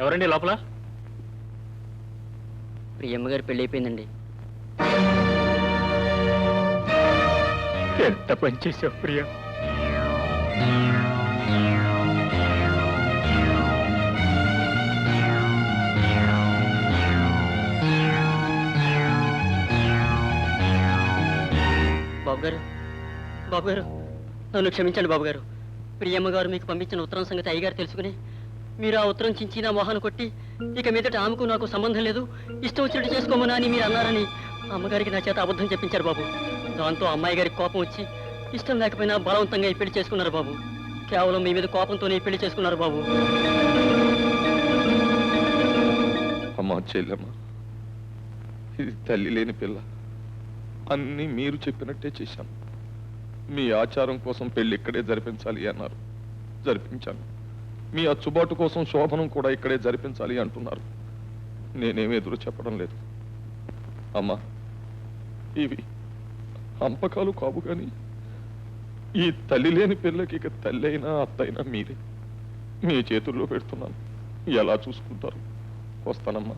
ఎవరండి లోపల? ప్రియమ్మ గారు పెళ్ళి అయిపోయిందండి. ఎంత పనిచేసావు ప్రియ. బాబు గారు నన్ను క్షమించండి బాబు గారు. ప్రియమ్మ గారు మీకు పంపించిన ఉత్తరం సంగతి అయ్యగారు తెలుసుకుని మీరు ఆ ఉత్తరం చించి నా మొహాన్ని కొట్టి ఇక మీదట ఆమెకు నాకు సంబంధం లేదు, ఇష్టం వచ్చినట్టు చేసుకోమన్నా అని మీరు అన్నారని అమ్మగారికి నా చేత అబద్ధం చెప్పించారు బాబు. దాంతో అమ్మాయి గారికి కోపం వచ్చి ఇష్టం లేకపోయినా బలవంతంగా ఈ పెళ్లి చేసుకున్నారు బాబు. కేవలం మీ మీద కోపంతోనే పెళ్లి చేసుకున్నారు బాబు. అమ్మా చెల్లెమ్మ, ఇది తల్లి లేని పిల్ల. అన్నీ మీరు చెప్పినట్టే చేశాను. మీ ఆచారం కోసం పెళ్లి ఇక్కడే జరిపించాలి అన్నారు, జరిపించాను. మీ అచ్చుబాటు కోసం శోభనం కూడా ఇక్కడే జరిపించాలి అంటున్నారు. నేనేమి ఎదురు చెప్పడం లేదు. అమ్మా, ఇవి అంపకాలు కావు కానీ ఈ తల్లి లేని పిల్లకి ఇక తల్లి అయినా అత్తైనా మీరే. మీ చేతుల్లో పెడుతున్నాను, ఎలా చూసుకుంటారు. వస్తానమ్మా,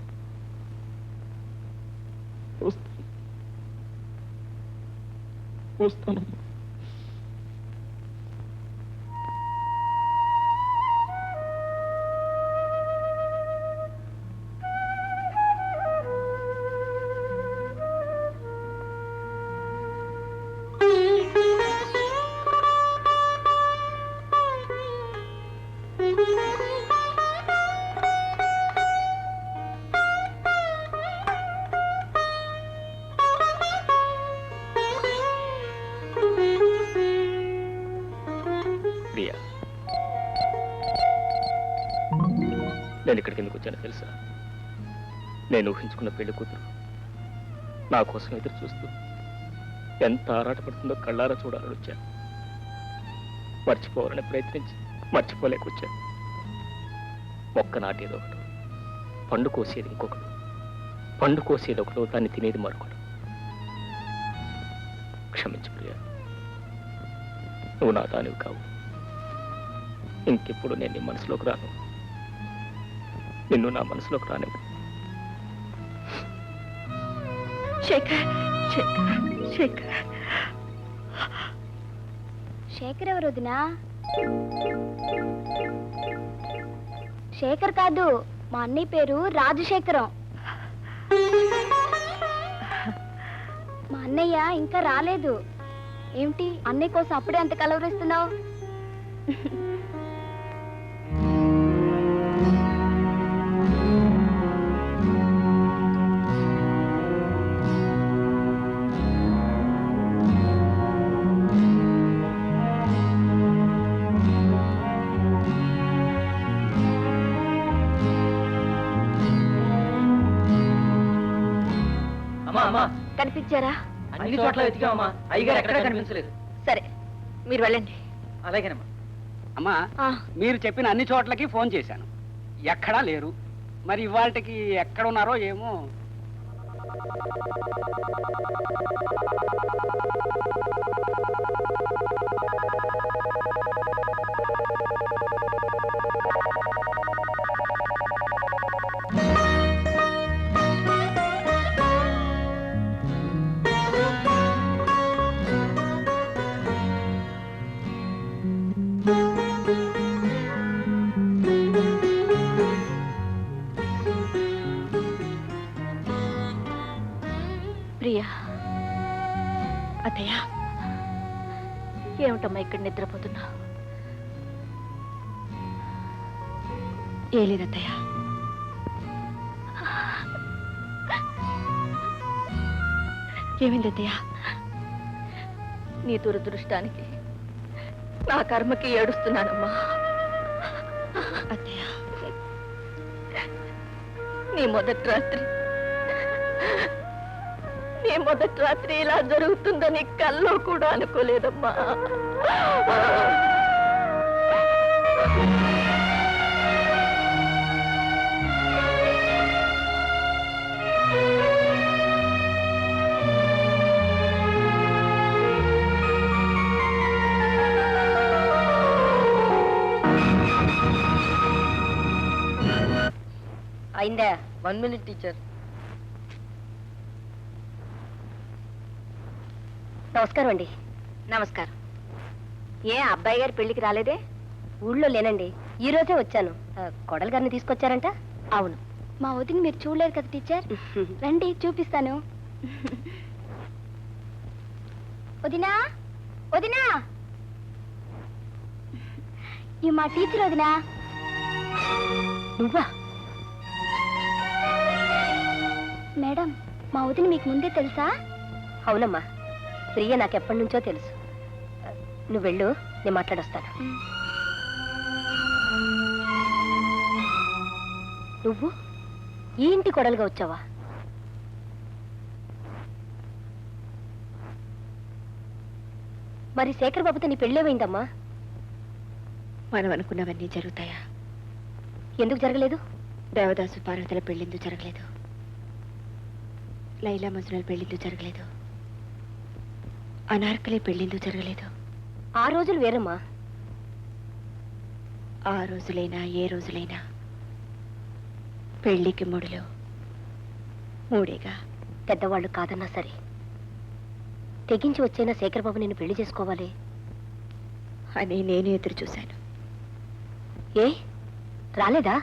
వస్తానమ్మా. నేను ఇక్కడికి ఎందుకు వచ్చానో తెలుసా? నేను ఊహించుకున్న పెళ్లి కూతురు నా కోసం ఎదురు చూస్తూ ఎంత ఆరాటపడుతుందో కళ్ళారా చూడాలని వచ్చాను. మర్చిపోవాలని ప్రయత్నించి మర్చిపోలేకొచ్చాను. మొక్క నాటేది ఒకడు, పండు కోసేది ఇంకొకడు, పండు కోసేది ఒకడు, దాన్ని తినేది మరొకడు. క్షమించు ప్రియా, నువ్వు నా దానివి కావు. ఇంకెప్పుడు నేను నీ మనసులోకి రాను, నిన్ను నా మనసులోకి రానివ్వు. శేఖర్, శేఖర్, శేఖర్ ఎవరు వదినా? శేఖర్ కాదు, మా అన్నయ్య పేరు రాజశేఖరం. మా అన్నయ్య ఇంకా రాలేదు. ఏమిటి అన్నయ్య కోసం అప్పుడే అంత కలవరిస్తున్నావు? కనిపించారా? అన్ని చోట్ల వెతికామమ్మా, అయ్యగారు ఎక్కడా కనిపించలేదు. సరే మీరు వెళ్ళండి. అలాగేనమ్మా. అమ్మా, మీరు చెప్పిన అన్ని చోట్లకి ఫోన్ చేశాను, ఎక్కడా లేరు. మరి ఇవాళకి ఎక్కడ ఉన్నారో ఏమో. ప్రియా, అత్తయ్య, ఏమిటమ్మా ఇక్కడ నిద్రపోతున్నా? ఏ లేదత్తయ్య. ఏమైంది అత్తయ్య? నీ దురదృష్టానికి నా కర్మకి ఏడుస్తున్నానమ్మా. అత్తయ్య, నీ మొదటి రాత్రి ఇలా జరుగుతుందని కల్లో కూడా అనుకోలేదమ్మా. అయిందా 1 minute టీచర్. నమస్కారం అండి. నమస్కారం. ఏ అబ్బాయి గారి పెళ్లికి రాలేదే? ఊళ్ళో లేనండి, ఈ రోజే వచ్చాను. కొడలు గారిని తీసుకొచ్చారంట? అవును. మా వదిన మీరు చూడలేదు కదా టీచర్. రండి చూపిస్తాను. వదినా, వదినా, ఈ మా టీచర్ వదినా. నువ్వా? మేడం, మా వదిన మీకు ముందే తెలుసా? అవునమ్మా, ప్రియ నాకెప్పటి నుంచో తెలుసు. నువ్వు వెళ్ళు, నేను మాట్లాడొస్తాను. నువ్వు ఈ ఇంటి కొడలుగా వచ్చావా? మరి శేఖర్ బాబుతో నీ పెళ్ళేమైందమ్మా? మనం అనుకున్నవన్నీ జరుగుతాయా? ఎందుకు జరగలేదు? దేవదాసు పార్వతుల పెళ్ళిందు జరగలేదు, లైలా మజ్నుల పెళ్ళిందు జరగలేదు, అనార్కలి పెళ్ళిందు జరగలేదు. ఆ రోజులు వేరమ్మా. ఆ రోజులైనా ఏ రోజులైనా పెళ్లికి ముడిలో మూడేగా. పెద్దవాళ్ళు కాదన్నా సరే తెగించి వచ్చైనా శేఖర్ బాబు నిన్ను పెళ్లి చేసుకోవాలి అని నేను ఎదురు చూశాను. ఏ రాలేదా?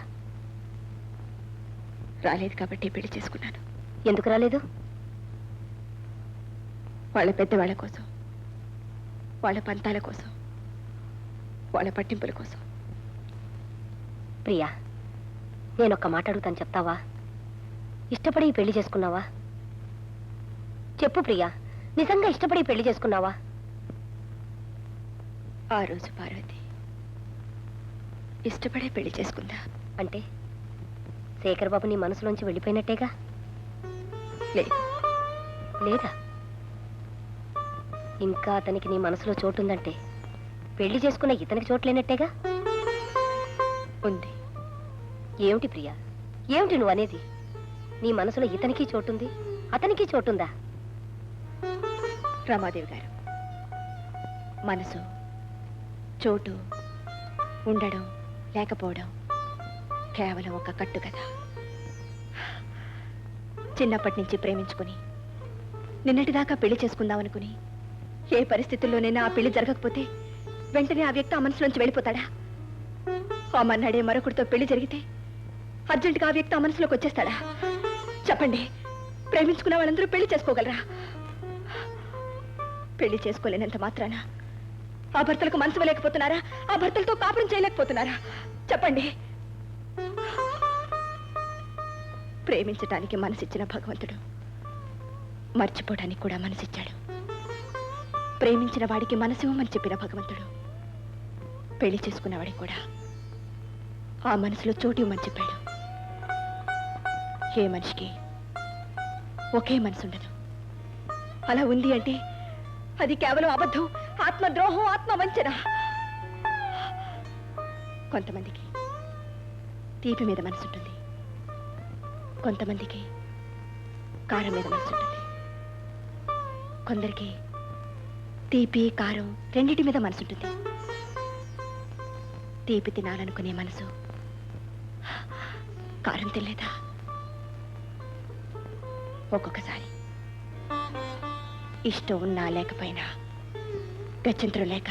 రాలేదు కాబట్టి పెళ్లి చేసుకున్నాను. ఎందుకు రాలేదు? వాళ్ళ పెద్దవాళ్ళ కోసం, వాళ్ళ పంతాల కోసం, వాళ్ళ పట్టింపుల కోసం. ప్రియా, నేనొక్క మాట అడుగుతాను, చెప్తావా? ఇష్టపడి ఈ పెళ్లి చేసుకున్నావా? చెప్పు ప్రియా, నిజంగా ఇష్టపడి ఈ పెళ్లి చేసుకున్నావా? ఆ రోజు పార్వతి ఇష్టపడే పెళ్లి చేసుకుందా. అంటే శేఖర్ బాబు నీ మనసులోంచి వెళ్ళిపోయినట్టేగా? లేదు. లేదా? ఇంకా అతనికి నీ మనసులో చోటుందంటే పెళ్లి చేసుకున్న ఇతనికి చోటు లేనట్టేగా? ఉంది. ఏమిటి ప్రియా, ఏమిటి నువ్వు అనేది? నీ మనసులో ఇతనికి చోటుంది, అతనికి చోటుందా? రమాదేవి గారు, మనసు, చోటు, ఉండడం లేకపోవడం కేవలం ఒక కట్టు కదా. చిన్నప్పటి నుంచి ప్రేమించుకుని నిన్నటిదాకా పెళ్లి చేసుకుందామనుకుని ఏ పరిస్థితుల్లోనైనా ఆ పెళ్లి జరగకపోతే వెంటనే ఆ వ్యక్తి ఆ మనసులోంచి వెళ్ళిపోతాడా? ఆ మన్నాడే మరొకరితో పెళ్లి జరిగితే అర్జెంటుగా ఆ వ్యక్తి ఆ మనసులోకి వచ్చేస్తాడా? చెప్పండి, ప్రేమించుకున్న వాళ్ళందరూ పెళ్లి చేసుకోగలరా? పెళ్లి చేసుకోలేనంత మాత్రాన ఆ భర్తలకు మనసు లేకపోతున్నారా? ఆ భర్తలతో కాపురం చేయలేకపోతున్నారా? చెప్పండి. ప్రేమించటానికి మనసిచ్చిన భగవంతుడు మర్చిపోవడానికి కూడా మనసిచ్చాడు. ప్రేమించిన వాడికి మనసివ్వమని చెప్పిన భగవంతుడు పెళ్లి చేసుకున్న వాడికి కూడా ఆ మనసులో చోటు ఇవ్వమని చెప్పాడు. ఏ మనిషికి ఒకే మనసు ఉండదు. అలా ఉంది అంటే అది కేవలం అబద్ధం, ఆత్మద్రోహం, ఆత్మవంచన. కొంతమందికి తీపి మీద మనసు ఉంటుంది, కొంతమందికి కారం మీద మనసు ఉంటుంది, కొందరికి తీపి కారం రెండింటి మీద మనసు ఉంటుంది. తీపి తినాలనుకునే మనసు కారం తినలేదా? ఒక్కొక్కసారి ఇష్టం ఉన్నా లేకపోయినా గత్యంతరం లేక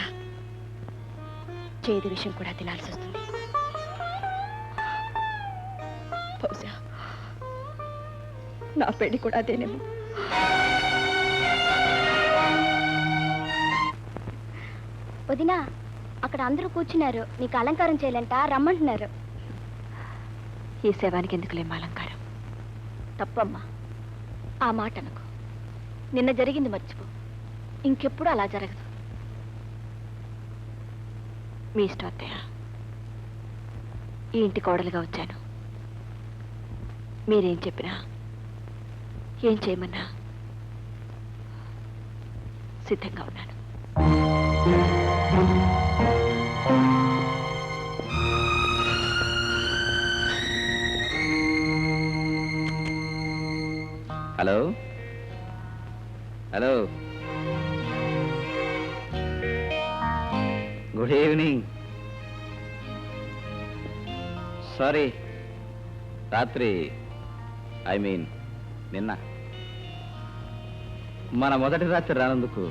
చేదు విషయం కూడా తినాల్సి వస్తుంది. బహుశా నా పెళ్లి కూడా అదేనేమో. వదినా, అక్కడ అందరూ కూర్చున్నారు, నీకు అలంకారం చేయాలంట, రమ్మంటున్నారు. ఈ శవానికి ఎందుకులేమో అలంకారం? తప్పమ్మా, ఆ మాట అనకు. నిన్న జరిగింది మర్చిపో, ఇంకెప్పుడు అలా జరగదు. మీ ఇష్టం అత్తయ్య. ఈ ఇంటి కోడలుగా వచ్చాను. మీరేం చెప్పినా, ఏం చేయమన్నా సిద్ధంగా ఉన్నాను. Hello hello, good evening. Sorry, రాత్రి ఐ మీన్ నిన్న మన మొదటి రాత్రి రానందుకు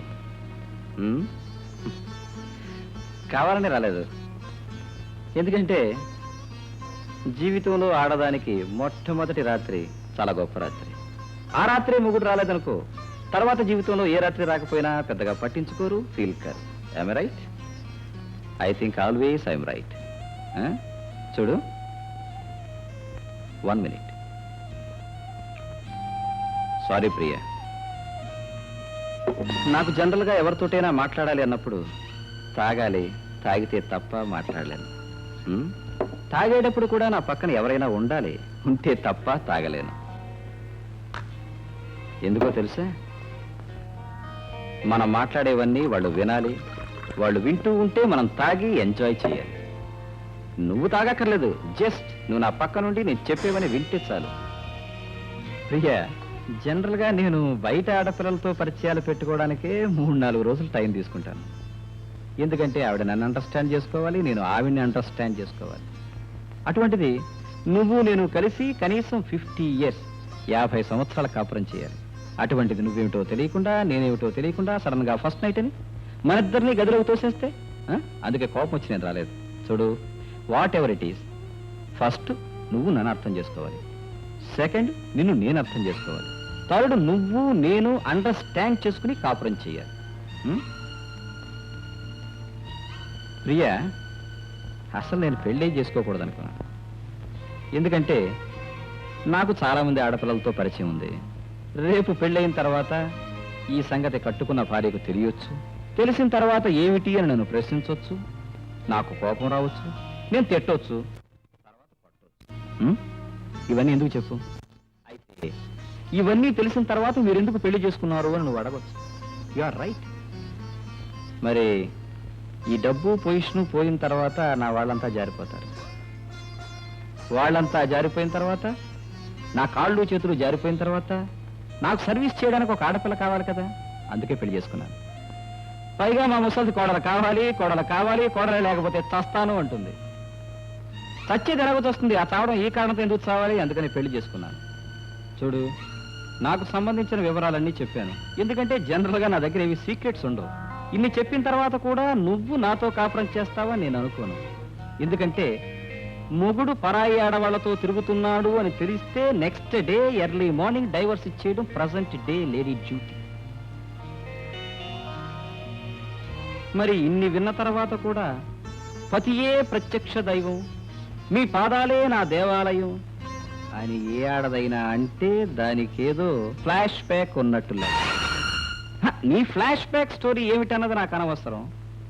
కావాలని రాలేదు. ఎందుకంటే జీవితంలో ఆడదానికి మొట్టమొదటి రాత్రి చాలా గొప్ప రాత్రి. ఆ రాత్రి మొగుడు రాలేదనుకో, తర్వాత జీవితంలో ఏ రాత్రి రాకపోయినా పెద్దగా పట్టించుకోరు, feel car. I'm right? I think always I'm right. చూడు, 1 minute. సారీ ప్రియ, నాకు జనరల్గా ఎవరితోటైనా మాట్లాడాలి అన్నప్పుడు తాగాలి, తాగితే తప్ప మాట్లాడలేను. తాగేటప్పుడు కూడా నా పక్కన ఎవరైనా ఉండాలి, ఉంటే తప్ప తాగలేను. ఎందుకో తెలుసా? మనం మాట్లాడేవన్నీ వాళ్ళు వినాలి, వాళ్ళు వింటూ ఉంటే మనం తాగి ఎంజాయ్ చేయాలి. నువ్వు తాగక్కర్లేదు, జస్ట్ నువ్వు నా పక్క నుండి నేను చెప్పేవని వింటే చాలు. ప్రియా, జనరల్గా నేను బయట ఆడపిల్లలతో పరిచయాలు పెట్టుకోవడానికే 3-4 రోజులు టైం తీసుకుంటాను. ఎందుకంటే ఆవిడ నన్ను అండర్స్టాండ్ చేసుకోవాలి, నేను ఆవిడని అండర్స్టాండ్ చేసుకోవాలి. అటువంటిది నువ్వు నేను కలిసి కనీసం 50 years 50 సంవత్సరాల కాపురం చేయాలి. అటువంటిది నువ్వేమిటో తెలియకుండా నేనేమిటో తెలియకుండా సడన్ గా ఫస్ట్ నైట్ అని మన ఇద్దరిని గదిలోకి తోసేస్తే అందుకే కోపం వచ్చి నేను రాలేదు. చూడు, what ever it is, first నువ్వు నన్ను అర్థం చేసుకోవాలి, సెకండ్ నిన్ను నేను అర్థం చేసుకోవాలి, థర్డ్ నువ్వు నేను అండర్స్టాండ్ చేసుకుని కాపురం చేయాలి. ప్రియా, అసలు నేను పెళ్ళే చేసుకోకూడదు అనుకున్నాను. ఎందుకంటే నాకు చాలా మంది ఆడపిల్లలతో పరిచయం ఉంది. రేపు పెళ్ళయిన తర్వాత ఈ సంగతి కట్టుకున్న భార్యకు తెలియచ్చు. తెలిసిన తర్వాత ఏమిటి అని నన్ను ప్రశ్నించవచ్చు, నాకు కోపం రావచ్చు, నేను తిట్టవచ్చు, తర్వాత పట్టవచ్చు. ఇవన్నీ ఎందుకు చెప్పు? అయితే ఇవన్నీ తెలిసిన తర్వాత మీరు ఎందుకు పెళ్లి చేసుకున్నారు అని నువ్వు అడగచ్చు. You are right. మరి ఈ డబ్బు పొజిషను పోయిన తర్వాత నా వాళ్ళంతా జారిపోతారు. వాళ్ళంతా జారిపోయిన తర్వాత, నా కాళ్ళు చేతులు జారిపోయిన తర్వాత నాకు సర్వీస్ చేయడానికి ఒక ఆడపిల్ల కావాలి కదా, అందుకే పెళ్లి చేసుకున్నాను. పైగా మా ముసలిది కోడలు కావాలి, కోడలు కావాలి, కోడలు లేకపోతే చస్తాను అంటుంది. చచ్చేది ఎలాగొస్తుంది, ఆ చావడం ఈ కారణంతో ఎందుకు చావాలి, అందుకని పెళ్లి చేసుకున్నాను. చూడు, నాకు సంబంధించిన వివరాలన్నీ చెప్పాను. ఎందుకంటే జనరల్గా నా దగ్గర ఏవి సీక్రెట్స్ ఉండవు. ఇన్ని చెప్పిన తర్వాత కూడా నువ్వు నాతో కాపురం చేస్తావని నేను అనుకోను. ఎందుకంటే మొగుడు పరాయి ఆడవాళ్లతో తిరుగుతున్నాడు అని తెలిస్తే next day early morning divorce ఇచ్చేయడం ప్రజెంట్ డే లేడీ డ్యూటీ. మరి ఇన్ని విన్న తర్వాత కూడా పతియే ప్రత్యక్ష దైవం, మీ పాదాలే నా దేవాలయం అని ఏ ఆడదైనా అంటే దానికేదో ఫ్లాష్ బ్యాక్ ఉన్నట్టులే. నీ ఫ్లాష్ బ్యాక్ స్టోరీ ఏమిటన్నది నాకు అనవసరం.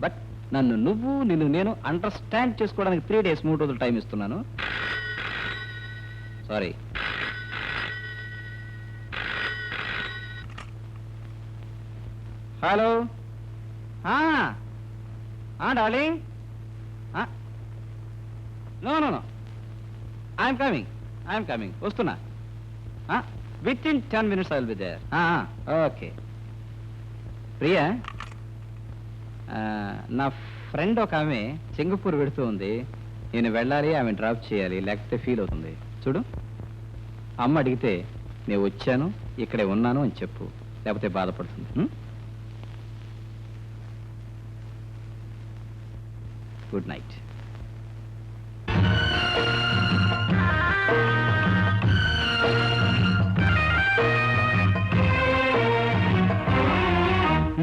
బట్ నన్ను నువ్వు నిన్ను నేను అండర్స్టాండ్ చేసుకోవడానికి 3 days 3 రోజులు టైం ఇస్తున్నాను. Sorry. Hello darling. No no no, I'm coming వస్తున్నా. Within 10 minutes I will be there. Okay. Priya, నా ఫ్రెండ్ ఒక ఆమె సింగపూర్ పెడుతూ ఉంది. నేను వెళ్ళాలి, ఆమె డ్రాప్ చేయాలి, లేకపోతే ఫీల్ అవుతుంది. చూడు, అమ్మ అడిగితే నేను వచ్చాను, ఇక్కడే ఉన్నాను అని చెప్పు, లేకపోతే బాధపడుతుంది. Good night.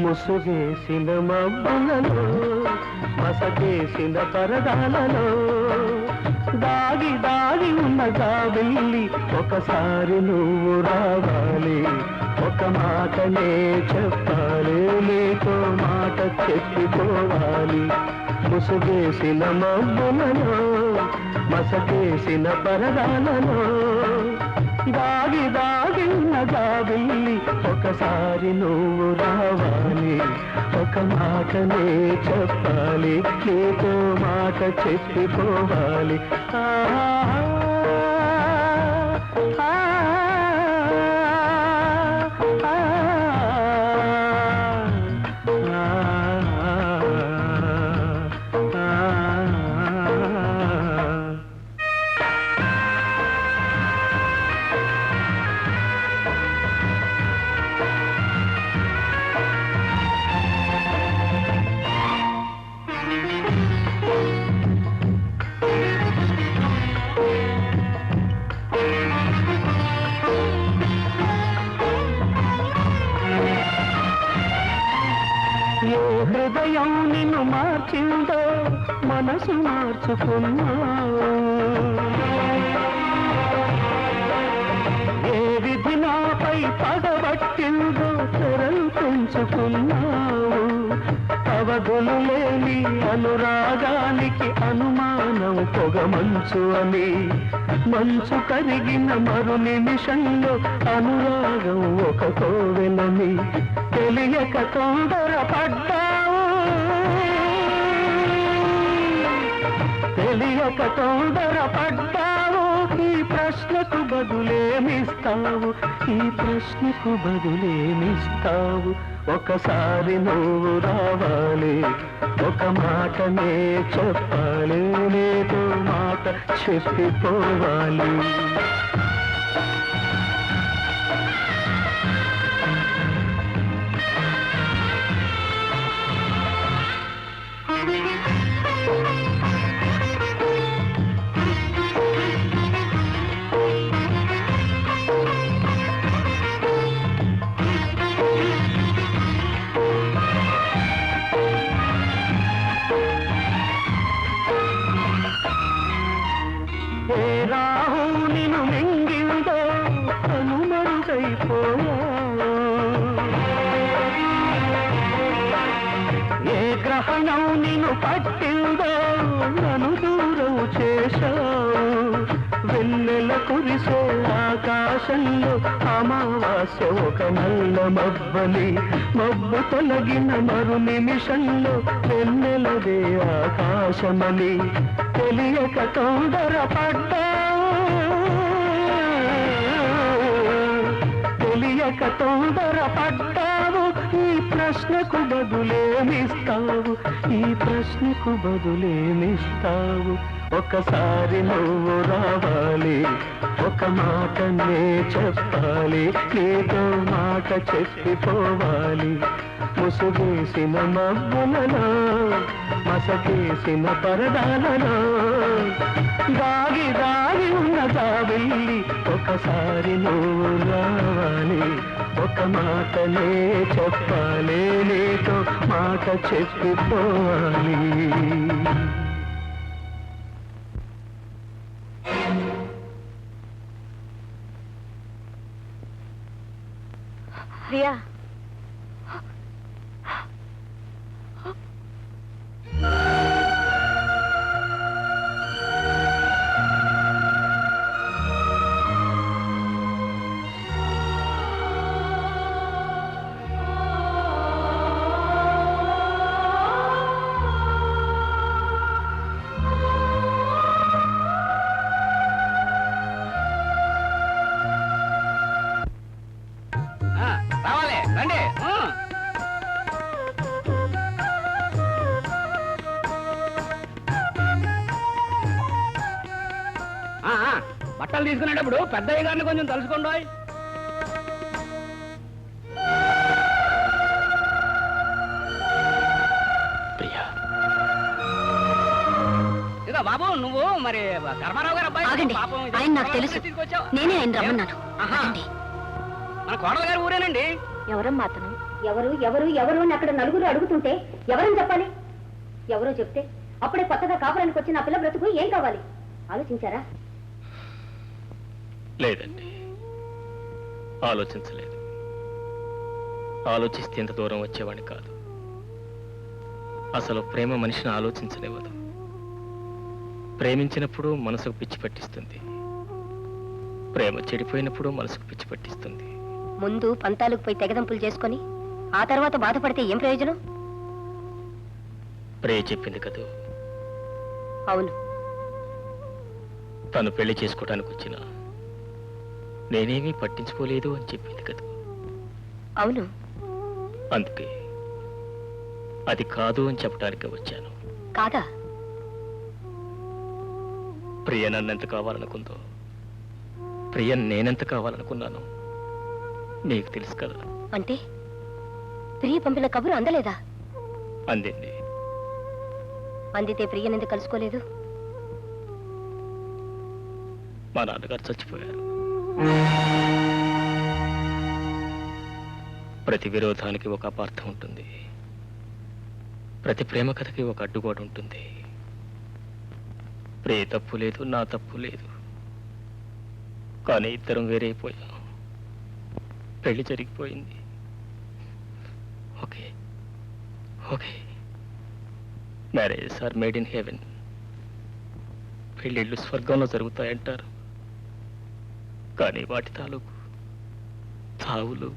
ముసుగేసిన మబ్బులలో, మసకేసిన పరదాలలో దాగి దాగి ఉన్న జాబిల్లి, ఒకసారి నువ్వు రావాలి, ఒక మాటనే చెప్పాలి, నీతో మాట చెప్పిపోవాలి. ముసుగేసిన మబ్బులలో, మసకేసిన పరదాలలో దాగి దాగి ఉన్న జాబిల్లి, ఒకసారి నువ్వు రావాలి, ఒక మాటనే చెప్పాలి, నీతో మాట చెప్పిపోవాలి. ఏ హృదయం నిన్ను మార్చిందో మనసు మార్చుకున్నావు. ఏ విధి నాపై పగబట్టిందో తెరలు పెంచుకున్నావు. అవధులు లేని అనురాగానికి అనుమానం పొగమంచు అని, మంచు కరిగిన మరు నిమిషంలో అనురాగం ఒక కోవెలని తెలియక తొందరపడ్డావు. తెలియక తొందరపడ్డావు. ఈ ప్రశ్నకు బదులేమిస్తావు? ఈ ప్రశ్నకు బదులేమిస్తావు? ఒకసారి నువ్వు రావాలి, ఒక మాటనే చెప్పాలి, లేదో మాట చెప్పిపోవాలి. ఏ రాహు నిన్ను మింగిందో కనుమరుగైపోయా. ఏ గ్రహణం నిన్ను పట్టిందో నన్ను దూరం చేశావు. వెన్నెల కురిసే ఆకాశంలో అమావాస్య ఒక నల్ల మబ్బని, మబ్బు తొలగిన మరు నిమిషంలో వెన్నెలదే ఆకాశమని తెలియక తొందరపడ్డావు. తెలియక తొందరపడ్డావు. ఈ ప్రశ్నకు బదులేమిస్తావు? ఈ ప్రశ్నకు బదులేమిస్తావు? ఒకసారి నువ్వు రావాలి, ఒక మాటనే చెప్పాలి, ఏదో మాట చెప్పిపోవాలి. ముసుగేసిన మబ్బులలో, మసకేసిన పరదాలలో దాగి దాగి ఉన్న జాబిల్లి ఒకసారి నువ్వు రావాలి, ఒక మాటనే చెప్పాలి, లేదో మాట చెప్పిపోవాలి. ప్రియా, రావాలి రండి. బట్టలు తీసుకునేటప్పుడు పెద్దయ్య గారిని కొంచెం తలుసుకోండి. ప్రియా, ఇదో బాబు నువ్వు మరి ధర్మారావు గారు అబ్బాయి ఆగండి. పాపం ఇది ఆయన నాకు తెలుసు. తీసుకొచ్చావు. నేనే ఆయన రమ్మన్నాను. ఆహా. ఆగండి. మన కోడల గారు ఊరేనండి. ఎవరమ్మా అతను? ఎవరు ఎవరు ఎవరు అని అక్కడ నలుగురు అడుగుతుంటే ఎవరని చెప్పాలి? ఎవరో చెప్తే అప్పుడే కొత్తగా కాపురానికి వచ్చిన ఆ పిల్ల బ్రతుకు ఏం కావాలి? ఆలోచించారా? లేదండి, ఆలోచించలేదు. ఆలోచిస్తే ఇంత దూరం వచ్చేవాడిని కాదు. అసలు ప్రేమ మనిషిని ఆలోచించనివ్వదు. ప్రేమించినప్పుడు మనసుకు పిచ్చి పట్టిస్తుంది, ప్రేమ చెడిపోయినప్పుడు మనసుకు పిచ్చి పట్టిస్తుంది. ముందు పంతాలకు పోయి తెగదంపులు చేసుకొని ఆ తర్వాత బాధపడితే ఏం ప్రయోజనం? ప్రియ చెప్పింది కదూ, అవును, తను పెళ్లి చేసుకోవడానికి వచ్చిన నేనేమీ పట్టించుకోలేదు అని చెప్పింది కదా. అవును. అందుకే అది కాదు అని చెప్పడానికి వచ్చాను. కాదా? ప్రియ నన్నెంత కావాలనుకుందో, ప్రియ నేనెంత కావాలనుకున్నాను నీకు తెలుసు కదా. అంటే ప్రియ పంపిన కబురు అందలేదా? అందింది. అందితే ప్రియనెందుకు కలుసుకోలేదు? మా నాన్నగారు చచ్చిపోయారు. ప్రతి విరోధానికి ఒక అపార్థం ఉంటుంది. ప్రతి ప్రేమ కథకి ఒక అడ్డుగోడ ఉంటుంది. ప్రియ తప్పు లేదు, నా తప్పు లేదు. కానీ ఇద్దరం వేరైపోయాం. పెళ్లి జరిగిపోయింది. Okay okay, marriages are made in heaven. పెళ్ళిళ్ళు స్వర్గంలో జరుగుతాయంటారు. కానీ వాటి తాలూకు చావులు,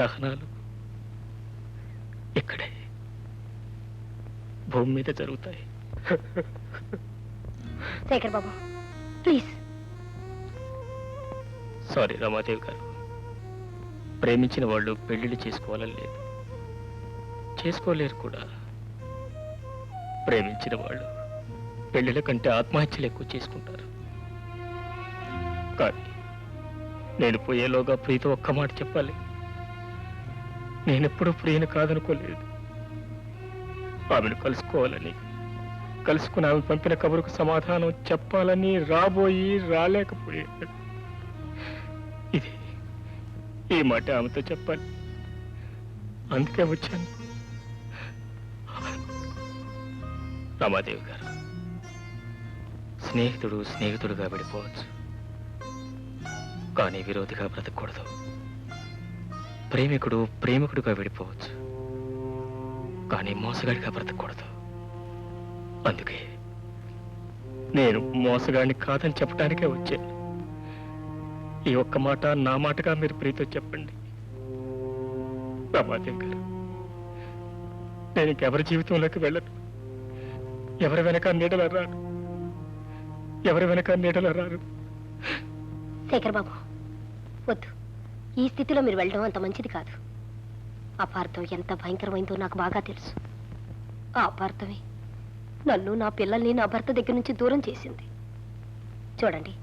దహనాలు ఇక్కడే భూమి మీద జరుగుతాయి. శేఖర్ బాబు ప్లీజ్. సారీ రమాదేవి గారు, ప్రేమించిన వాళ్ళు పెళ్లిళ్ళు చేసుకోవాలని లేదు, చేసుకోలేరు కూడా. ప్రేమించిన వాళ్ళు పెళ్లిళ్ళ కంటే ఆత్మహత్యలు ఎక్కువ చేసుకుంటారు. కానీ నేను పోయేలోగా ప్రియతో ఒక్క మాట చెప్పాలి. నేనెప్పుడూ ప్రియను కాదనుకోలేదు. ఆమెను కలుసుకోవాలని, కలుసుకుని ఆమె పంపిన కబురుకు సమాధానం చెప్పాలని రాబోయి రాలేకపోయాను. ఇది ఈ మాట ఆమెతో చెప్పాలి, అందుకే వచ్చాను. రమాదేవి గారు, స్నేహితుడు స్నేహితుడుగా విడిపోవచ్చు, కానీ విరోధిగా బ్రతకూడదు. ప్రేమికుడు ప్రేమికుడుగా విడిపోవచ్చు, కానీ మోసగాడిగా బ్రతకూడదు. అందుకే నేను మోసగాడిని కాదని చెప్పడానికే వచ్చాను. ఈ ఒక్క మాట నా మాటగా మీరు ప్రీతో చెప్పండి. రమాదేవి గారు, నేను ఇంకెవరి జీవితంలోకి వెళ్ళను. ఎవరి వెనక నీడలు రాను, ఎవరి వెనక నీడలు రాను. శేఖర్ బాబు వద్దు, ఈ స్థితిలో మీరు వెళ్ళడం అంత మంచిది కాదు. అపార్థం ఎంత భయంకరమైందో నాకు బాగా తెలుసు. ఆ అపార్థమే నన్ను, నా పిల్లల్ని నా భర్త దగ్గర నుంచి దూరం చేసింది. చూడండి,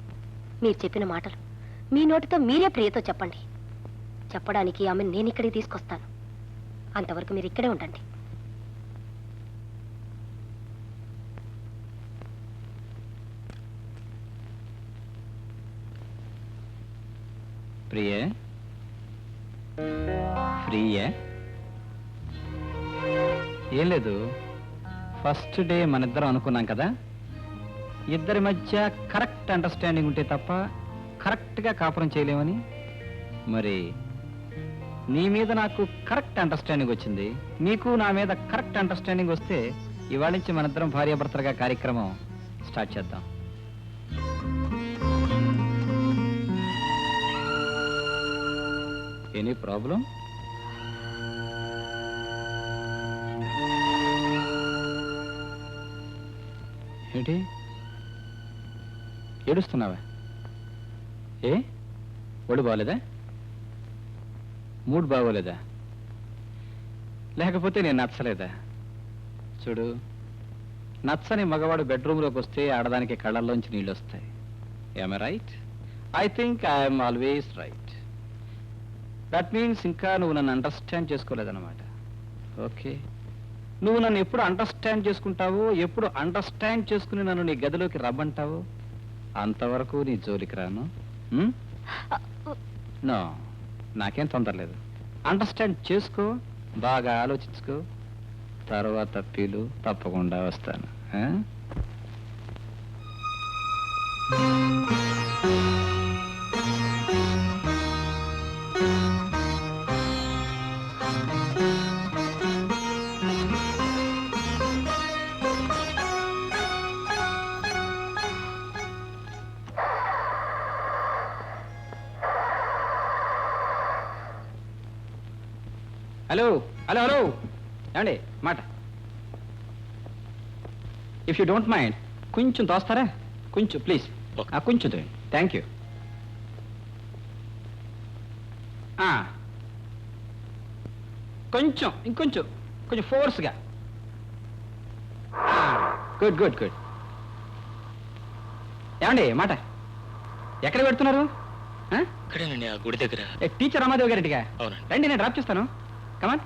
మీరు చెప్పిన మాటలు మీ నోటితో మీరే ప్రియతో చెప్పండి. చెప్పడానికి ఆమెను నేను ఇక్కడికి తీసుకొస్తాను. అంతవరకు మీరు ఇక్కడే ఉండండి. ప్రియే, ప్రియే, ఏం లేదు, ఫస్ట్ డే మనిద్దరం అనుకున్నాం కదా, ఇద్దరి మధ్య కరెక్ట్ అండర్స్టాండింగ్ ఉంటే తప్ప కరెక్ట్గా కాపురం చేయలేమని. మరి నీ మీద నాకు కరెక్ట్ అండర్స్టాండింగ్ వచ్చింది, నీకు నా మీద కరెక్ట్ అండర్స్టాండింగ్ వస్తే ఇవాళ నుంచి మనిద్దరం భార్యాభర్తలుగా కార్యక్రమం స్టార్ట్ చేద్దాం. Any problem? ఏంటి ఏడుస్తున్నావా? ఏ ఒళ్ళు బాగోలేదా? మూడ్ బాగోలేదా? లేకపోతే నేను నచ్చలేదా? చూడు, నచ్చని మగవాడు బెడ్రూమ్లోకి వస్తే ఆడదానికి కళ్ళల్లోంచి నీళ్ళు వస్తాయి. Am I right? I think I'm always right. That means ఇంకా నువ్వు నన్ను అండర్స్టాండ్ చేసుకోలేదన్నమాట. ఓకే, నువ్వు నన్ను ఎప్పుడు అండర్స్టాండ్ చేసుకుంటావో, ఎప్పుడు అండర్స్టాండ్ చేసుకుని నన్ను నీ గదిలోకి రమ్మంటావో అంతవరకు నీ జోలికి రాను. నో, నాకేం తొందర లేదు. అండర్స్టాండ్ చేసుకో, బాగా ఆలోచించుకో, తర్వాత పిలు, తప్పకుండా వస్తాను. హలో హలో హలో, ఏమండి మాట. ఇఫ్ యూ డోంట్ మైండ్ కొంచెం తోస్తారా? కొంచెం ప్లీజ్, కొంచెం థ్యాంక్ యూ. కొంచెం ఇంకొంచెం, కొంచెం ఫోర్స్గా. Good good good. ఏమండి మాట, ఎక్కడ పెడుతున్నారు? ఇక్కడేనండి, ఆ గుడి దగ్గర. టీచర్ రమాదేవి గారింటిగా? అవునండి. రండి, నేను డ్రాప్ చేస్తాను. కమాన్.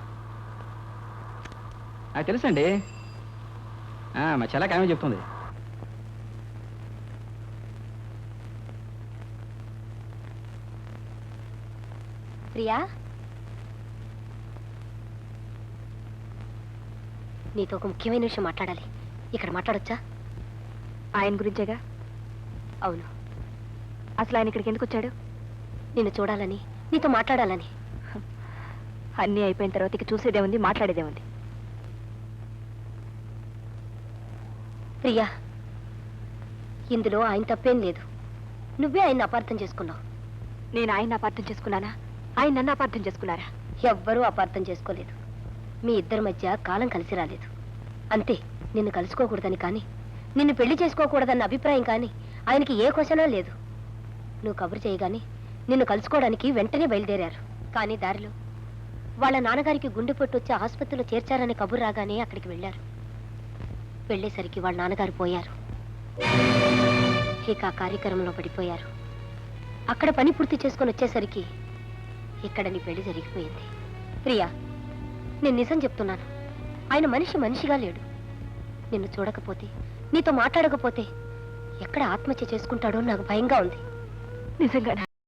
నాకు తెలుసండి, మా చెల్ల కాయమని చెప్తుంది. ప్రియా, నీతో ఒక ముఖ్యమైన విషయం మాట్లాడాలి. ఇక్కడ మాట్లాడొచ్చా? ఆయన గురించేగా. అవును. అసలు ఆయన ఇక్కడికి ఎందుకు వచ్చాడు? నిన్ను చూడాలని, నీతో మాట్లాడాలని. అన్నీ అయిపోయిన తర్వాత ఇక చూసేదే ఉంది, మాట్లాడేదే ఉంది. ప్రియా, ఇందులో ఆయన తప్పేం లేదు. నువ్వే ఆయన్ని అపార్థం చేసుకున్నావు. నేను ఆయన అపార్థం చేసుకున్నానా? ఆయన నన్ను అపార్థం చేసుకున్నారా? ఎవ్వరూ అపార్థం చేసుకోలేదు. మీ ఇద్దరి మధ్య కాలం కలిసి రాలేదు అంతే. నిన్ను కలుసుకోకూడదని కానీ, నిన్ను పెళ్లి చేసుకోకూడదన్న అభిప్రాయం కానీ ఆయనకి ఏ క్వశ్చనా లేదు. నువ్వు కబురు చేయగాని నిన్ను కలుసుకోవడానికి వెంటనే బయలుదేరారు. కానీ దారిలో వాళ్ళ నాన్నగారికి గుండెపోటు వచ్చి ఆసుపత్రిలో చేర్చారని కబురు రాగానే అక్కడికి వెళ్ళారు. వెళ్ళేసరికి వాళ్ళ నాన్నగారు పోయారు. ఇక ఆ కార్యక్రమంలో పడిపోయారు. అక్కడ పని పూర్తి చేసుకొని వచ్చేసరికి ఇక్కడ నీ పెళ్లి జరిగిపోయింది. ప్రియా, నేను నిజం చెప్తున్నాను. ఆయన మనిషిగా లేడు. నిన్ను చూడకపోతే, నీతో మాట్లాడకపోతే ఎక్కడ ఆత్మహత్య చేసుకుంటాడో నాకు భయంగా ఉంది. నిజంగానా?